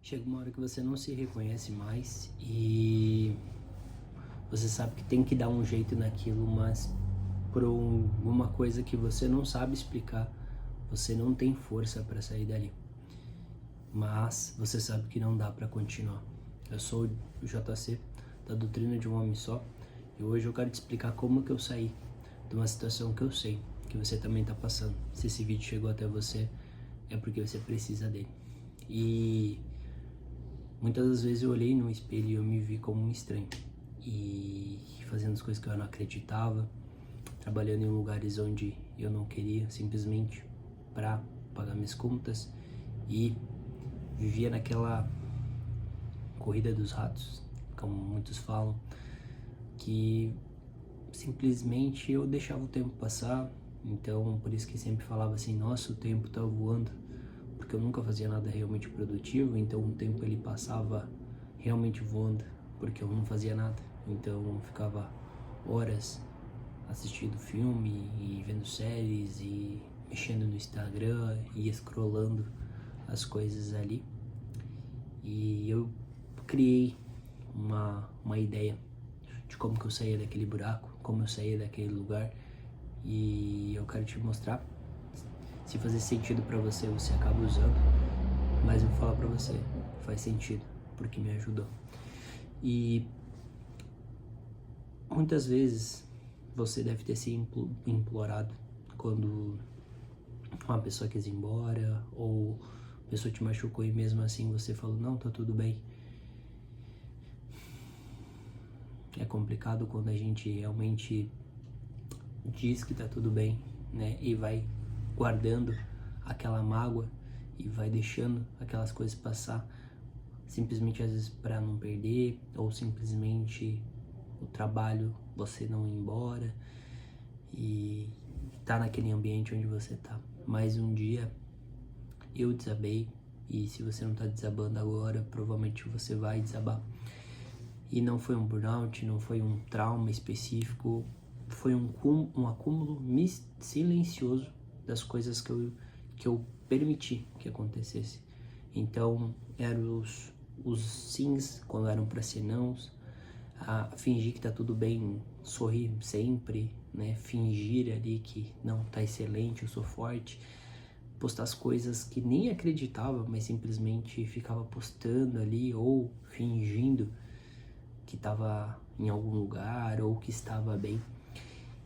Chega uma hora que você não se reconhece mais e você sabe que tem que dar um jeito naquilo, mas por uma coisa que você não sabe explicar, você não tem força para sair dali. Mas você sabe que não dá para continuar. Eu sou o JC, da Doutrina de um Homem Só, e hoje eu quero te explicar como que eu saí de uma situação que eu sei que você também está passando. Se esse vídeo chegou até você, é porque você precisa dele. E muitas das vezes eu olhei no espelho e eu me vi como um estranho. E fazendo as coisas que eu não acreditava, trabalhando em lugares onde eu não queria, simplesmente para pagar minhas contas. E vivia naquela corrida dos ratos, como muitos falam, que simplesmente eu deixava o tempo passar. Então, por isso que sempre falava assim, nossa, o tempo tá voando, porque eu nunca fazia nada realmente produtivo, então o tempo ele passava realmente voando, porque eu não fazia nada. Então eu ficava horas assistindo filme e vendo séries e mexendo no Instagram e scrollando as coisas ali. E eu criei uma ideia de como que eu saía daquele buraco, como eu saía daquele lugar, e eu quero te mostrar. Se fazer sentido pra você, você acaba usando, mas eu vou falar pra você, faz sentido, porque me ajudou. E muitas vezes você deve ter se implorado quando uma pessoa quis ir embora, ou a pessoa te machucou e mesmo assim você falou, não, tá tudo bem. É complicado quando a gente realmente diz que tá tudo bem, né? E vai guardando aquela mágoa e vai deixando aquelas coisas passar, simplesmente às vezes para não perder, ou simplesmente o trabalho você não ir embora e tá naquele ambiente onde você tá. Mas um dia eu desabei, e se você não tá desabando agora, provavelmente você vai desabar. E não foi um burnout, não foi um trauma específico, foi um acúmulo silencioso das coisas que eu permiti que acontecesse. Então, eram os sims quando eram para ser nãos, a fingir que tá tudo bem, sorrir sempre, né? Fingir ali que não, tá excelente, eu sou forte. Postar as coisas que nem acreditava, mas simplesmente ficava postando ali ou fingindo que estava em algum lugar ou que estava bem.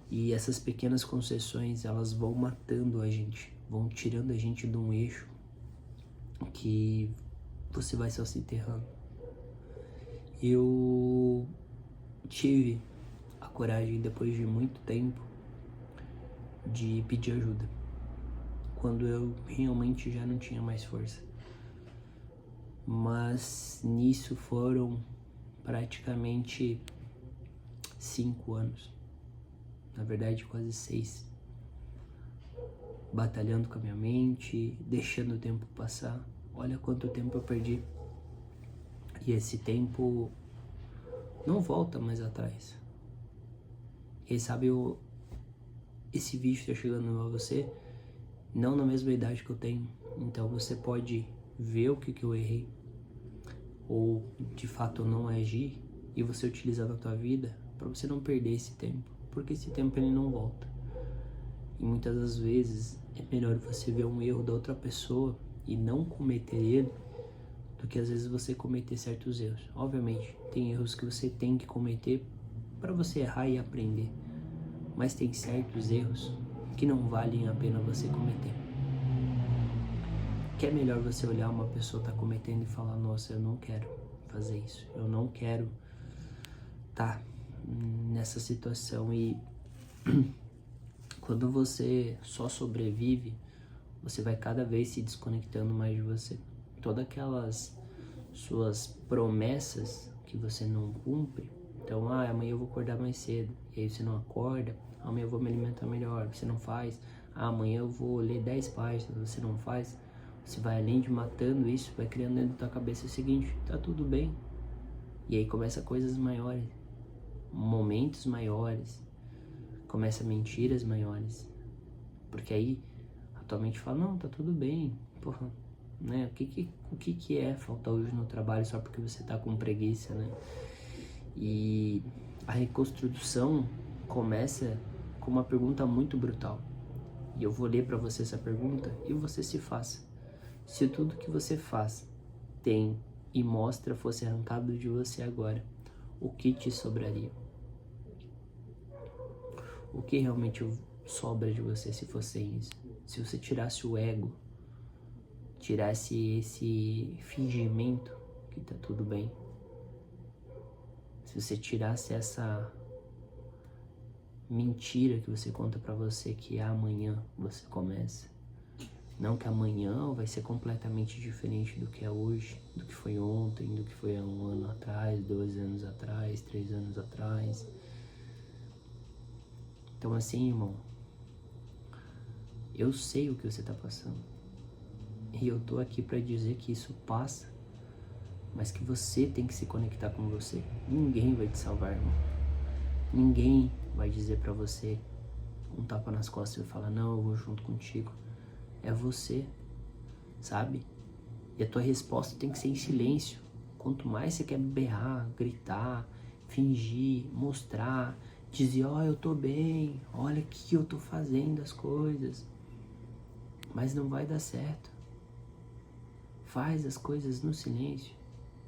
E essas pequenas concessões, elas vão matando a gente, vão tirando a gente de um eixo que você vai só se enterrando. Eu tive a coragem, depois de muito tempo, de pedir ajuda, quando eu realmente já não tinha mais força. Mas nisso foram praticamente 5 anos, na verdade quase 6, batalhando com a minha mente, deixando o tempo passar. Olha quanto tempo eu perdi, e esse tempo não volta mais atrás. Quem sabe esse vídeo está chegando a você não na mesma idade que eu tenho, então você pode ver o que eu errei, ou de fato não agir, e você utilizar na tua vida para você não perder esse tempo, porque esse tempo ele não volta. E muitas das vezes é melhor você ver um erro da outra pessoa e não cometer ele, do que às vezes você cometer certos erros. Obviamente, tem erros que você tem que cometer para você errar e aprender, mas tem certos erros que não valem a pena você cometer. Que é melhor você olhar uma pessoa tá cometendo e falar, nossa, eu não quero fazer isso, eu não quero tá nessa situação. E quando você só sobrevive, você vai cada vez se desconectando mais de você. Todas aquelas suas promessas que você não cumpre. Então, amanhã eu vou acordar mais cedo, e aí você não acorda. Amanhã eu vou me alimentar melhor, você não faz. Amanhã eu vou ler 10 páginas, você não faz. Você vai, além de matando isso, vai criando dentro da tua cabeça o seguinte, tá tudo bem. E aí começa coisas maiores, momentos maiores, começa mentiras maiores. Porque aí a tua mente fala, não, tá tudo bem, porra, né? O que é faltar hoje no trabalho só porque você tá com preguiça, né? E a reconstrução começa com uma pergunta muito brutal. E eu vou ler para você essa pergunta e você se faça. Se tudo que você faz, tem e mostra fosse arrancado de você agora, o que te sobraria? O que realmente sobra de você se fosse isso? Se você tirasse o ego, tirasse esse fingimento que tá tudo bem, se você tirasse essa mentira que você conta pra você que amanhã você começa, não que amanhã vai ser completamente diferente do que é hoje, do que foi ontem, do que foi há 1 ano atrás, 2 anos atrás, 3 anos atrás. Então assim, irmão, eu sei o que você tá passando. E eu tô aqui pra dizer que isso passa, mas que você tem que se conectar com você. Ninguém vai te salvar, irmão. Ninguém vai dizer pra você um tapa nas costas e falar, não, eu vou junto contigo. É você, sabe? E a tua resposta tem que ser em silêncio. Quanto mais você quer berrar, gritar, fingir, mostrar, dizer, ó, eu tô bem, olha aqui eu tô fazendo as coisas, mas não vai dar certo. Faz as coisas no silêncio,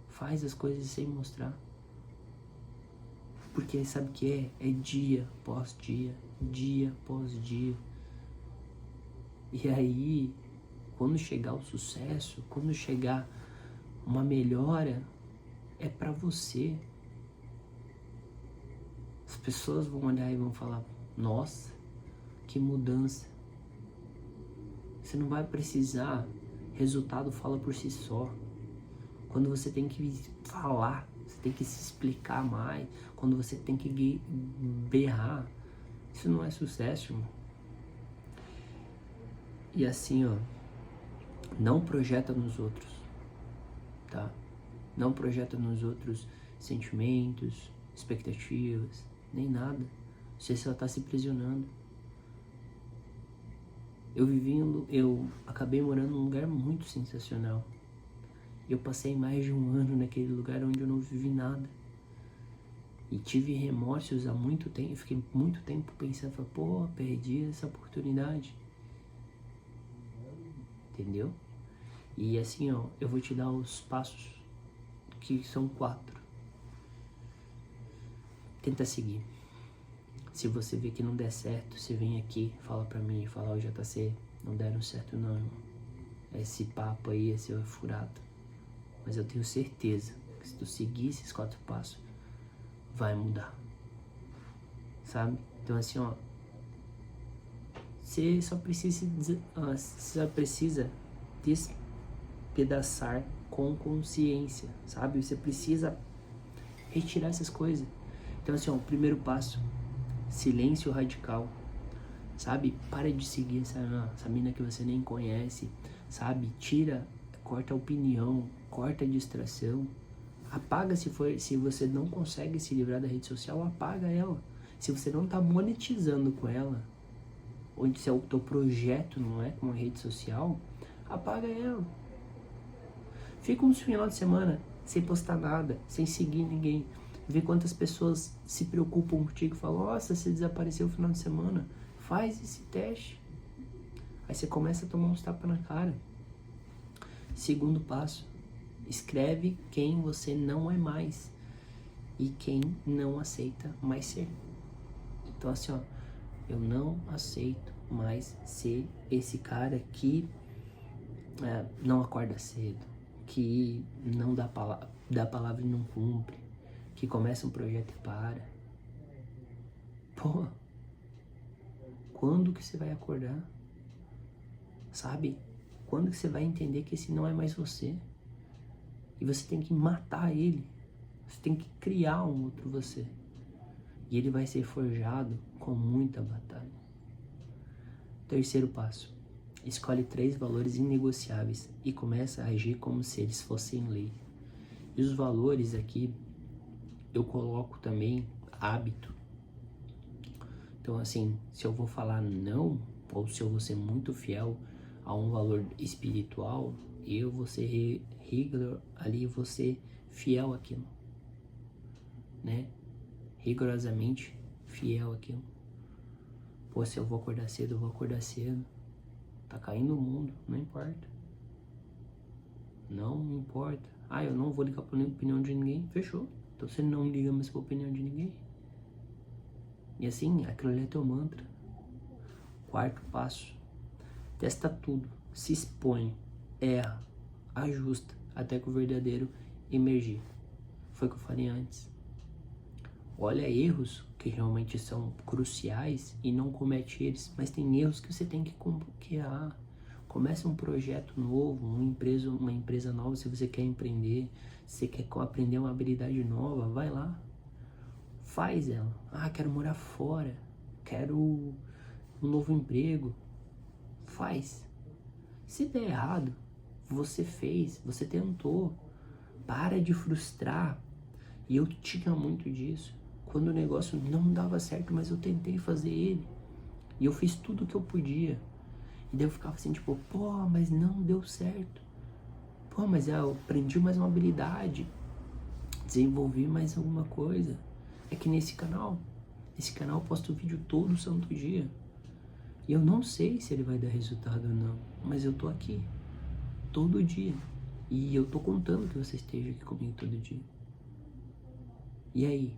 faz as coisas sem mostrar. Porque sabe o que é? É dia após dia, dia após dia. E aí, quando chegar o sucesso, quando chegar uma melhora, é pra você. As pessoas vão olhar e vão falar, nossa, que mudança. Você não vai precisar, resultado fala por si só. Quando você tem que falar, você tem que se explicar mais, quando você tem que berrar, isso não é sucesso, irmão. E assim, ó, não projeta nos outros, tá? Não projeta nos outros sentimentos, expectativas, nem nada. Você só tá se aprisionando. Eu acabei morando num lugar muito sensacional. Eu passei mais de 1 ano naquele lugar onde eu não vivi nada. E tive remorsos há muito tempo. Fiquei muito tempo pensando, pô, perdi essa oportunidade. Entendeu? E assim, ó, eu vou te dar os passos, que são 4. Tenta seguir. Se você vê que não der certo, você vem aqui, fala pra mim, fala, ó, JC, não deram certo não, irmão. Esse papo aí, esse é furado. Mas eu tenho certeza que se tu seguir esses 4 passos, vai mudar. Sabe? Então assim, ó, você só precisa despedaçar com consciência, sabe? Você precisa retirar essas coisas. Então assim, ó, o primeiro passo, silêncio radical, sabe? Para de seguir essa mina que você nem conhece, sabe? Corta a opinião, corta a distração, apaga se você não consegue se livrar da rede social, apaga ela. Se você não tá monetizando com ela, ou se o teu projeto não é com uma rede social, apaga ela. Fica um final de semana sem postar nada, sem seguir ninguém. Vê quantas pessoas se preocupam contigo e falam, nossa, você desapareceu no final de semana. Faz esse teste. Aí você começa a tomar uns tapas na cara. Segundo passo, escreve quem você não é mais e quem não aceita mais ser. Então assim, ó, eu não aceito mais ser esse cara que não acorda cedo, que não dá palavra e não cumpre, que começa um projeto e para. Pô, quando que você vai acordar? Sabe? Quando que você vai entender que esse não é mais você? E você tem que matar ele. Você tem que criar um outro você. E ele vai ser forjado com muita batalha. Terceiro passo. Escolhe 3 valores inegociáveis e começa a agir como se eles fossem lei. E os valores aqui, eu coloco também hábito. Então assim, se eu vou falar não, ou se eu vou ser muito fiel a um valor espiritual, Eu vou ser rigor ali, vou ser fiel àquilo, né? Rigorosamente fiel àquilo. Pô, se eu vou acordar cedo, eu vou acordar cedo. Tá caindo o mundo, não importa. Não importa. Ah, eu não vou ligar pra opinião de ninguém. Fechou. Então você não liga mais pra opinião de ninguém. E assim, aquilo ali é teu mantra. Quarto passo. Testa tudo. Se expõe. Erra. Ajusta. Até que o verdadeiro emergir. Foi o que eu falei antes. Olha erros que realmente são cruciais e não comete eles. Mas tem erros que você tem que errar. Comece um projeto novo, uma empresa nova, se você quer empreender, se você quer aprender uma habilidade nova, vai lá. Faz ela. Ah, quero morar fora. Quero um novo emprego. Faz. Se der errado, você fez, você tentou. Para de frustrar. E eu tinha muito disso. Quando o negócio não dava certo, mas eu tentei fazer ele. E eu fiz tudo o que eu podia. E daí eu ficava assim, tipo, pô, mas não deu certo. Pô, mas eu aprendi mais uma habilidade. Desenvolvi mais alguma coisa. É que nesse canal eu posto vídeo todo santo dia. E eu não sei se ele vai dar resultado ou não. Mas eu tô aqui. Todo dia. E eu tô contando que você esteja aqui comigo todo dia. E aí?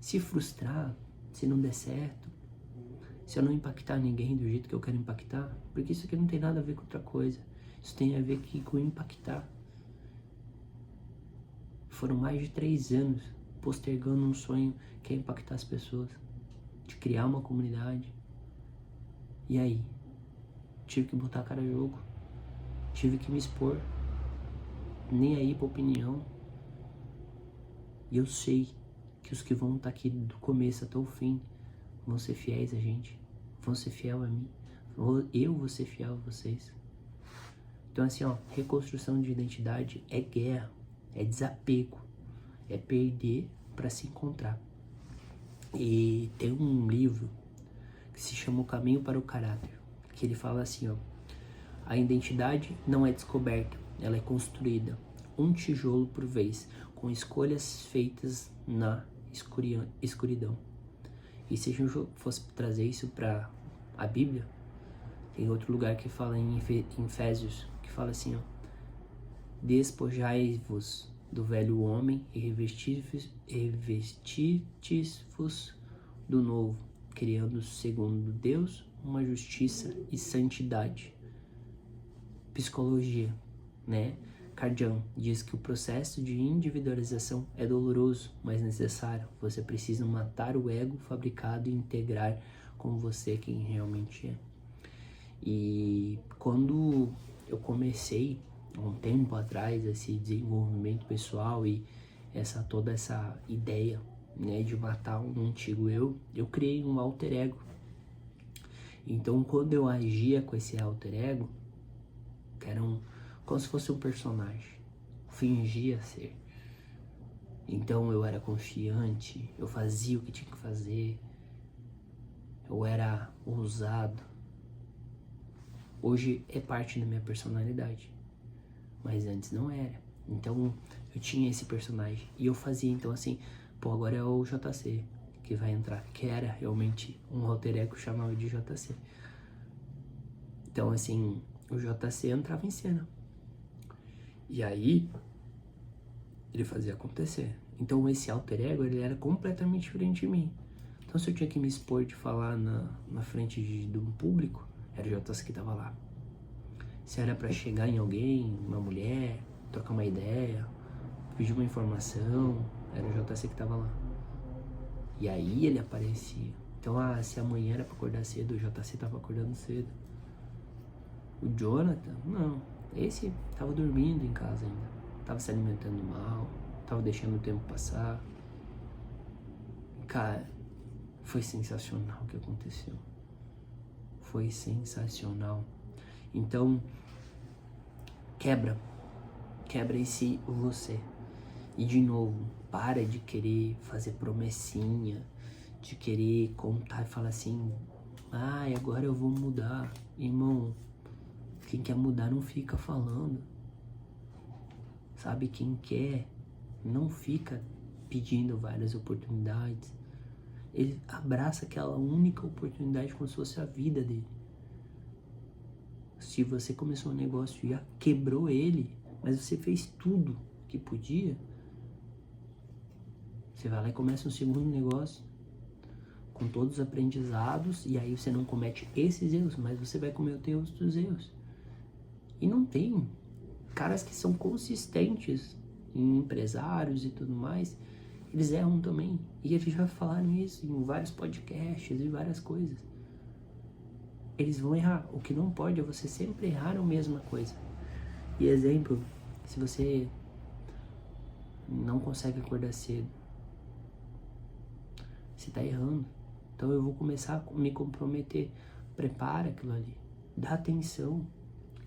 Se frustrar, se não der certo, se eu não impactar ninguém do jeito que eu quero impactar, porque isso aqui não tem nada a ver com outra coisa. Isso tem a ver com impactar. Foram mais de 3 anos postergando um sonho que é impactar as pessoas, de criar uma comunidade. E aí? Tive que botar a cara a jogo, tive que me expor, nem aí pra opinião. E eu sei que os que vão estar aqui do começo até o fim vão ser fiéis a gente, vão ser fiel a mim, eu vou ser fiel a vocês. Então assim, ó, reconstrução de identidade é guerra, é desapego, é perder para se encontrar. E tem um livro que se chama O Caminho para o Caráter, que ele fala assim, ó, a identidade não é descoberta, ela é construída, um tijolo por vez, com escolhas feitas na escuridão. E se a gente fosse trazer isso para a Bíblia, tem outro lugar que fala em Efésios, que fala assim, ó, despojai-vos do velho homem e revestis-vos do novo, criando segundo Deus uma justiça e santidade. Psicologia, né? Cardian diz que o processo de individualização é doloroso, mas necessário. Você precisa matar o ego fabricado e integrar com você quem realmente é. E quando eu comecei, há um tempo atrás, esse desenvolvimento pessoal e toda essa ideia, né, de matar um antigo eu criei um alter ego. Então, quando eu agia com esse alter ego, que era como se fosse um personagem, fingia ser. Então eu era confiante, eu fazia o que tinha que fazer, eu era ousado. Hoje é parte da minha personalidade, mas antes não era. Então eu tinha esse personagem e eu fazia, então assim, pô, agora é o JC que vai entrar, que era realmente um alter ego chamado de JC. Então assim, o JC entrava em cena. E aí, ele fazia acontecer. Então esse alter ego, ele era completamente diferente de mim. Então se eu tinha que me expor de falar na frente de um público, era o JC que tava lá. Se era pra chegar em alguém, uma mulher, trocar uma ideia, pedir uma informação, era o JC que tava lá. E aí ele aparecia. Então, se amanhã era pra acordar cedo, o JC tava acordando cedo. O Jonathan, não. Esse tava dormindo em casa ainda. Tava se alimentando mal, tava deixando o tempo passar. Cara, foi sensacional o que aconteceu. Foi sensacional. Então, quebra esse você. E de novo, para de querer fazer promessinha, de querer contar e falar assim, agora eu vou mudar. Irmão, Quem quer mudar não fica falando. Sabe, quem quer não fica pedindo várias oportunidades. Ele abraça aquela única oportunidade como se fosse a vida dele. Se você começou um negócio e já quebrou ele, mas você fez tudo que podia, você vai lá e começa um segundo negócio com todos os aprendizados, e aí você não comete esses erros, mas você vai cometer outros erros. E não tem caras que são consistentes em empresários e tudo mais, eles erram também. E eles já falaram isso em vários podcasts e várias coisas. Eles vão errar. O que não pode é você sempre errar a mesma coisa. E exemplo, se você não consegue acordar cedo, você tá errando. Então eu vou começar a me comprometer. Prepara aquilo ali. Dá atenção.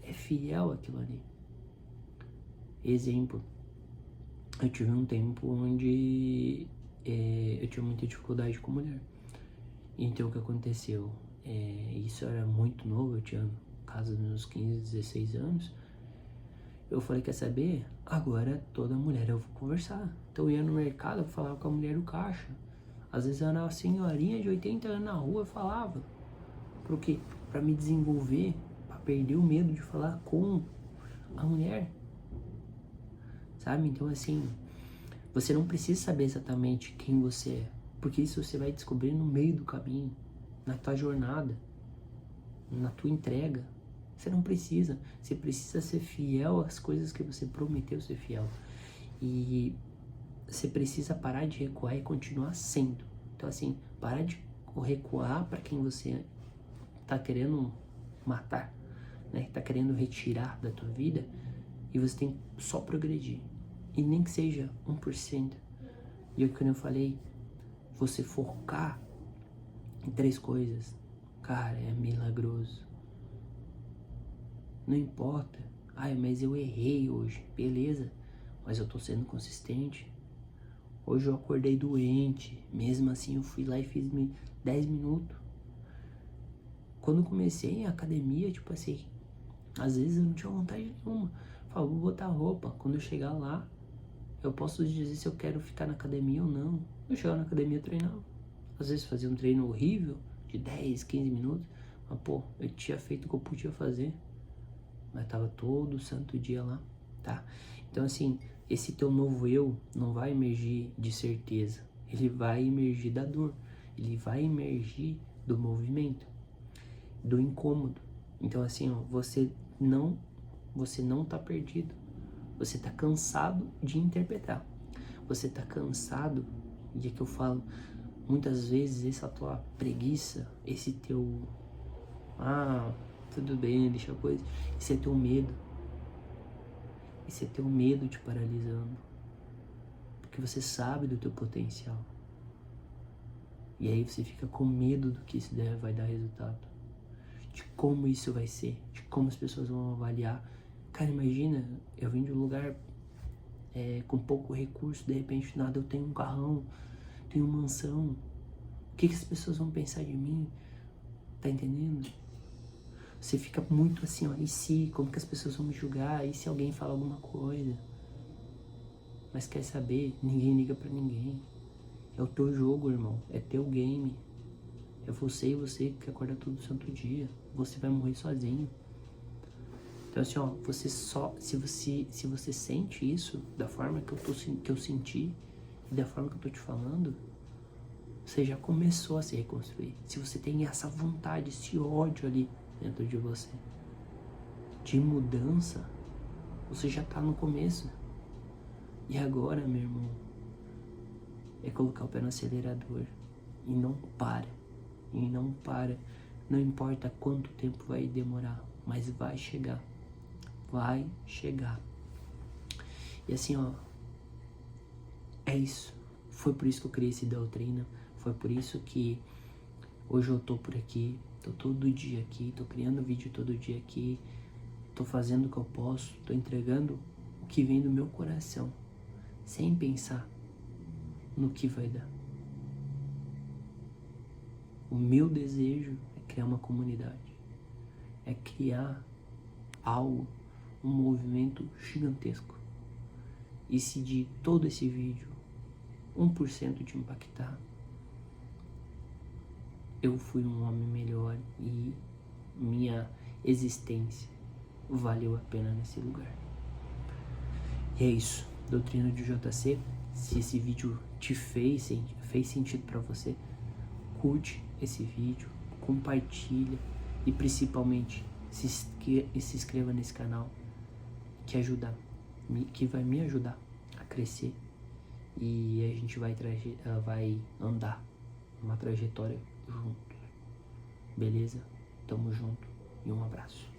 É fiel àquilo ali. Exemplo. Eu tive um tempo onde eu tinha muita dificuldade com mulher. Então o que aconteceu? Isso era muito novo, eu tinha casa dos meus 15, 16 anos. Eu falei, quer saber? Agora toda mulher eu vou conversar. Então eu ia no mercado, eu falava com a mulher do caixa. Às vezes era uma senhorinha de 80 anos na rua, eu falava. Por quê? Pra me desenvolver, pra perder o medo de falar com a mulher. Sabe? Então assim, você não precisa saber exatamente quem você é. Porque isso você vai descobrir no meio do caminho, na tua jornada, na tua entrega. Você não precisa. Você precisa ser fiel às coisas que você prometeu ser fiel. E você precisa parar de recuar e continuar sendo. Então assim, parar de recuar para quem você tá querendo matar, né? Tá querendo retirar da tua vida. E você tem que só progredir. E nem que seja 1%. E o que eu falei, você focar em 3 coisas, cara, é milagroso. Não importa. Ai, mas eu errei hoje. Beleza, mas eu tô sendo consistente. Hoje eu acordei doente. Mesmo assim eu fui lá e fiz 10 minutos. Quando eu comecei a academia, tipo assim, às vezes eu não tinha vontade nenhuma. Falei, vou botar roupa. Quando eu chegar lá, eu posso dizer se eu quero ficar na academia ou não. Eu chegava na academia e treinava. Às vezes fazia um treino horrível, de 10, 15 minutos. Mas pô, eu tinha feito o que eu podia fazer. Mas tava todo santo dia lá, tá? Então assim, esse teu novo eu não vai emergir de certeza. Ele vai emergir da dor. Ele vai emergir do movimento, do incômodo. Então assim, ó, você não tá perdido. Você tá cansado de interpretar. Você tá cansado, e é que eu falo, muitas vezes essa tua preguiça, esse teu tudo bem, deixa a coisa, esse é teu medo. Esse é teu medo te paralisando. Porque você sabe do teu potencial. E aí você fica com medo do que isso vai dar resultado. De como isso vai ser. De como as pessoas vão avaliar. Cara, imagina, eu vim de um lugar com pouco recurso, de repente nada, eu tenho um carrão, tenho uma mansão. O que as pessoas vão pensar de mim? Tá entendendo? Você fica muito assim, ó, e se? Como que as pessoas vão me julgar? E se alguém fala alguma coisa? Mas quer saber? Ninguém liga pra ninguém. É o teu jogo, irmão. É teu game. É você e você que acorda todo santo dia. Você vai morrer sozinho. Então assim, ó, você só... Se você sente isso da forma que eu senti e da forma que eu tô te falando, você já começou a se reconstruir. Se você tem essa vontade, esse ódio ali dentro de você de mudança, você já tá no começo. E agora, meu irmão, é colocar o pé no acelerador e não para. E não para. Não importa quanto tempo vai demorar, mas vai chegar. Vai chegar. E assim, ó, é isso. Foi por isso que eu criei esse Doutrina. Foi por isso que hoje eu tô por aqui. Tô todo dia aqui. Tô criando vídeo todo dia aqui. Tô fazendo o que eu posso. Tô entregando o que vem do meu coração. Sem pensar no que vai dar. O meu desejo é criar uma comunidade. É criar algo, um movimento gigantesco. E se de todo esse vídeo 1% te impactar, eu fui um homem melhor e minha existência valeu a pena nesse lugar. E é isso, Doutrina de JC. Se esse vídeo te fez sentido para você, curte esse vídeo, compartilha e principalmente se inscreva nesse canal que vai me ajudar a crescer, e a gente vai andar uma trajetória juntos, beleza? Tamo junto e um abraço.